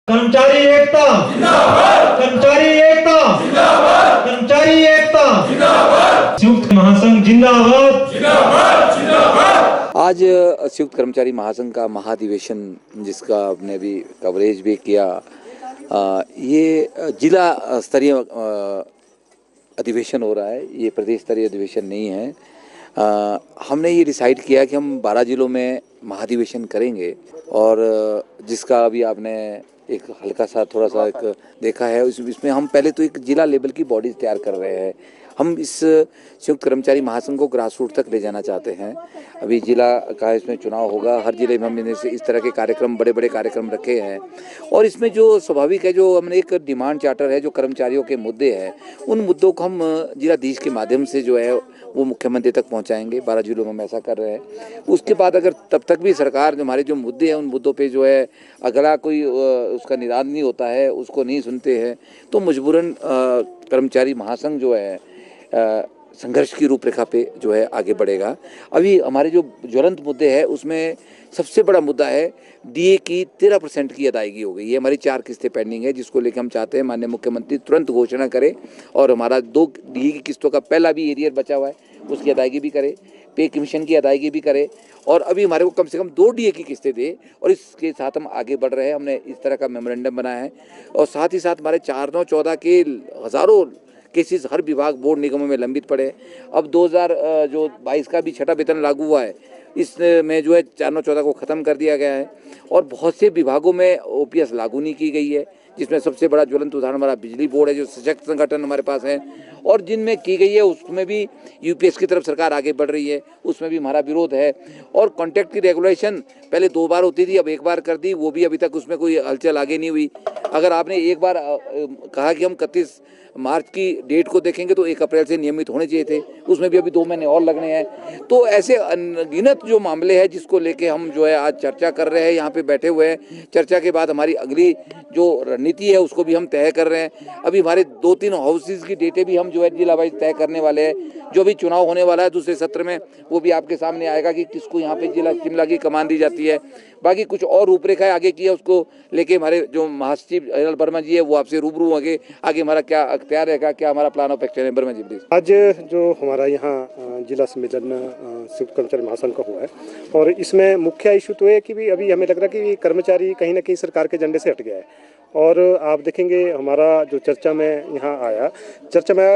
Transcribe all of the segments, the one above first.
कर्मचारी एकता जिंदाबाद, कर्मचारी एकता जिंदाबाद, कर्मचारी एकता जिंदाबाद, संयुक्त महासंघ जिंदाबाद जिंदाबाद जिंदाबाद। आज संयुक्त कर्मचारी महासंघ का महाधिवेशन जिसका आपने अभी कवरेज भी किया, ये जिला स्तरीय अधिवेशन हो रहा है, ये प्रदेश स्तरीय अधिवेशन नहीं है। हमने ये डिसाइड किया कि हम 12 जिलों में महाधिवेशन करेंगे और जिसका अभी आपने एक हल्का सा थोड़ा सा एक देखा है। इसमें हम पहले तो एक जिला लेवल की बॉडी तैयार कर रहे हैं। हम इस संयुक्त कर्मचारी महासंघ को ग्रास रूट तक ले जाना चाहते हैं। अभी जिला का इसमें चुनाव होगा, हर जिले में हमने इस तरह के कार्यक्रम, बड़े बड़े कार्यक्रम रखे हैं और इसमें जो स्वाभाविक है, जो हमने एक डिमांड चार्टर है, जो कर्मचारियों के मुद्दे हैं, उन मुद्दों को हम जिलाधीश के माध्यम से जो है वो मुख्यमंत्री तक पहुंचाएंगे। 12 जिलों में हम ऐसा कर रहे हैं। उसके बाद अगर तब तक भी सरकार हमारे जो मुद्दे हैं उन मुद्दों पे जो है अगला कोई उसका निदान नहीं होता है, उसको नहीं सुनते हैं, तो मजबूरन कर्मचारी महासंघ जो है संघर्ष की रूपरेखा पे जो है आगे बढ़ेगा। अभी हमारे जो ज्वलंत मुद्दे हैं उसमें सबसे बड़ा मुद्दा है डीए की 13% की अदायगी हो गई है। हमारी 4 किस्तें पेंडिंग है, जिसको लेकर हम चाहते हैं माननीय मुख्यमंत्री तुरंत घोषणा करे और हमारा 2 डीए की किस्तों का पहला भी एरियर बचा हुआ है उसकी अदायगी भी करे, पे कमीशन की अदायगी भी करे और अभी हमारे को कम से कम 2 डीए की किस्तें दे। और इसके साथ हम आगे बढ़ रहे हैं। हमने इस तरह का मेमोरेंडम बनाया है और साथ ही साथ हमारे 4-9-14 के हज़ारों केसेस हर विभाग बोर्ड निगमों में लंबित पड़े। अब 2022 का भी छठा वेतन लागू हुआ है, इसमें जो है 4-9-14 को ख़त्म कर दिया गया है और बहुत से विभागों में ओपीएस लागू नहीं की गई है, जिसमें सबसे बड़ा ज्वलंत उदाहरण हमारा बिजली बोर्ड है, जो सशक्त संगठन हमारे पास है और जिनमें की गई है उसमें भी यूपीएस की तरफ सरकार आगे बढ़ रही है, उसमें भी हमारा विरोध है। और कॉन्ट्रैक्ट की रेगुलेशन पहले 2 बार होती थी, अब 1 बार कर दी, वो भी अभी तक उसमें कोई हलचल आगे नहीं हुई। अगर आपने एक बार कहा कि हम 31 मार्च की डेट को देखेंगे तो 1 अप्रैल से नियमित होने चाहिए थे, उसमें भी अभी 2 महीने और लगने हैं। तो ऐसे अनगिनत जो मामले हैं जिसको लेके हम जो है आज चर्चा कर रहे हैं, यहाँ पे बैठे हुए हैं। चर्चा के बाद हमारी अगली जो रणनीति है उसको भी हम तय कर रहे हैं। अभी हमारे 2-3 हाउसेज की डेटें भी हम जो है जिला वाइज तय करने वाले हैं। जो भी चुनाव होने वाला है दूसरे सत्र में, वो भी आपके सामने आएगा कि किसको यहाँ पे जिला शिमला की कमान दी जाती है। बाकी कुछ और रूपरेखा आगे की है, उसको लेके हमारे जो महासचिव अनिल वर्मा जी है वो आपसे रूबरू होंगे। आगे हमारा क्या अख्तियार रहेगा, क्या हमारा प्लान ऑफ एक्शन है। वर्मा जी प्लीज। आज जो हमारा यहाँ जिला सम्मेलन संयुक्त कर्मचारी महासंघ का हुआ है और इसमें मुख्य इशू तो है कि भी अभी हमें लग रहा है कि कर्मचारी कहीं ना कहीं सरकार के एजेंडे से हट गया है। और आप देखेंगे हमारा जो चर्चा में यहाँ आया,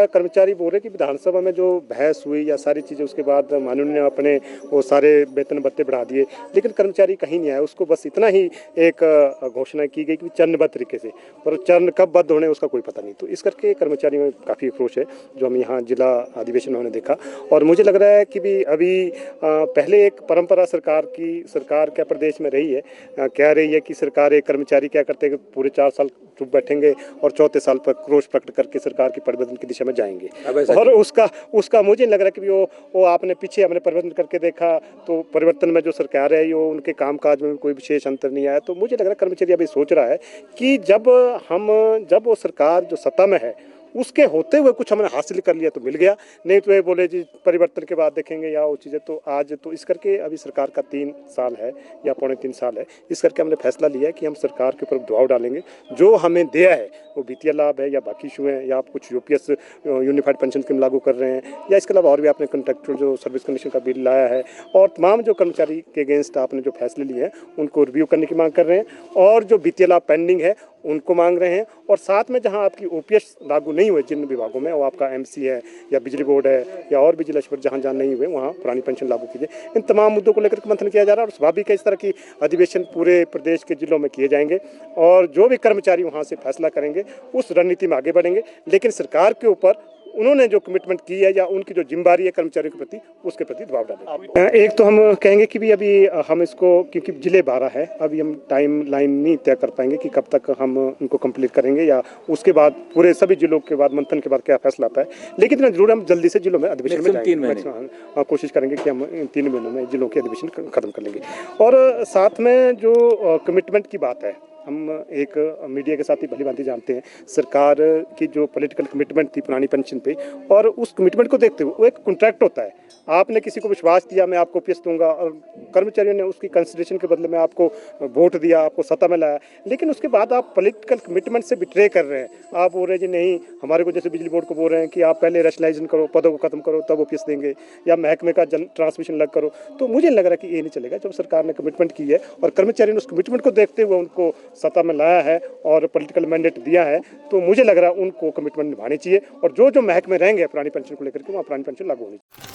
कर्मचारी बोले कि विधानसभा में जो बहस हुई या सारी चीज़ें, उसके बाद माननीय ने अपने वो सारे वेतन भत्ते बढ़ा दिए, लेकिन कर्मचारी कहीं नहीं आया। उसको बस इतना ही एक घोषणा की गई कि चरणबद्ध तरीके से, और चरण कब बद्ध होने उसका कोई पता नहीं। तो इस करके कर्मचारी में काफ़ी आक्रोश है जो हम यहाँ जिला अधिवेशन में हमने देखा। और मुझे लग रहा है कि भी अभी पहले एक परंपरा सरकार क्या प्रदेश में रही है, कह रही है कि सरकार एक कर्मचारी क्या करते हैं कि पूरे 4 साल चुप बैठेंगे और चौथे साल पर क्रोश प्रकट करके सरकार की परिवर्तन की दिशा में जाएंगे। और उसका मुझे लग रहा है कि वो आपने पीछे हमने परिवर्तन करके देखा तो परिवर्तन में जो सरकार है वो उनके कामकाज में कोई विशेष अंतर नहीं आया। तो मुझे लग रहा है कर्मचारी अभी सोच रहा है कि जब वो सरकार जो सत्ता में है उसके होते हुए कुछ हमने हासिल कर लिया तो मिल गया, नहीं तो ये बोले जी परिवर्तन के बाद देखेंगे या वो चीज़ें। तो आज तो इस करके अभी सरकार का 3 साल है या 3.25 साल है, इस करके हमने फैसला लिया है कि हम सरकार के ऊपर दबाव डालेंगे। जो हमें दिया है वो वित्तीय लाभ है या बाकी इशू है या आप कुछ यूपीएस यूनिफाइड पेंशन स्कीम लागू कर रहे हैं या इसके अलावा और भी आपने कॉन्ट्रैक्चुअल जो सर्विस कमीशन का बिल लाया है और तमाम जो कर्मचारी के अगेंस्ट आपने जो फैसले लिए हैं उनको रिव्यू करने की मांग कर रहे हैं और जो वित्तीय लाभ पेंडिंग है उनको मांग रहे हैं। और साथ में जहां आपकी ओपीएस लागू नहीं हुए जिन विभागों में, वो आपका एमसी है या बिजली बोर्ड है या और भी जिला जहां नहीं हुए वहां पुरानी पेंशन लागू कीजिए। इन तमाम मुद्दों को लेकर मंथन किया जा रहा है और स्वाभाविक है इस तरह की अधिवेशन पूरे प्रदेश के जिलों में किए जाएंगे और जो भी कर्मचारी वहां से फैसला करेंगे उस रणनीति में आगे बढ़ेंगे। लेकिन सरकार के ऊपर उन्होंने जो कमिटमेंट की है या उनकी जो जिम्मेदारी है कर्मचारियों के प्रति, उसके प्रति दबाव डालेंगे। एक तो हम कहेंगे कि भी अभी हम इसको, क्योंकि जिले 12 है, अभी हम टाइम लाइन नहीं तय कर पाएंगे कि कब तक हम उनको कंप्लीट करेंगे या उसके बाद पूरे सभी जिलों के बाद मंथन के बाद क्या फैसला आता है। लेकिन इतना जरूर हम जल्दी से जिलों में अधिवेशन में जाएंगे, कोशिश करेंगे कि हम 3 महीनों में जिलों के अधिवेशन खत्म कर लेंगे। और साथ में जो कमिटमेंट की बात है, हम एक मीडिया के साथ ही भली भांति जानते हैं सरकार की जो पॉलिटिकल कमिटमेंट थी पुरानी पेंशन पे, और उस कमिटमेंट को देखते हुए वो एक कॉन्ट्रैक्ट होता है। आपने किसी को विश्वास दिया मैं आपको पीएस दूंगा, और कर्मचारियों ने उसकी कंसिडरेशन के बदले में आपको वोट दिया, आपको सत्ता में लाया, लेकिन उसके बाद आप पॉलिटिकल कमिटमेंट से बिट्रे कर रहे हैं। आप बोल रहे हैं जी नहीं, हमारे को जैसे बिजली बोर्ड को बोल रहे हैं कि आप पहले रैशनलाइजेशन करो, पदों को खत्म करो तब ऑफिस देंगे, या महकमे का ट्रांसमिशन अलग करो। तो मुझे लग रहा है कि ये नहीं चलेगा। जब सरकार ने कमिटमेंट की है और कर्मचारियों ने उस कमिटमेंट को देखते हुए उनको सत्ता में लाया है और पॉलिटिकल मैंडेट दिया है, तो मुझे लग रहा है उनको कमिटमेंट निभानी चाहिए, और जो जो महकमे रहेंगे पुरानी पेंशन को लेकर के वहाँ पुरानी पेंशन लागू होनी चाहिए।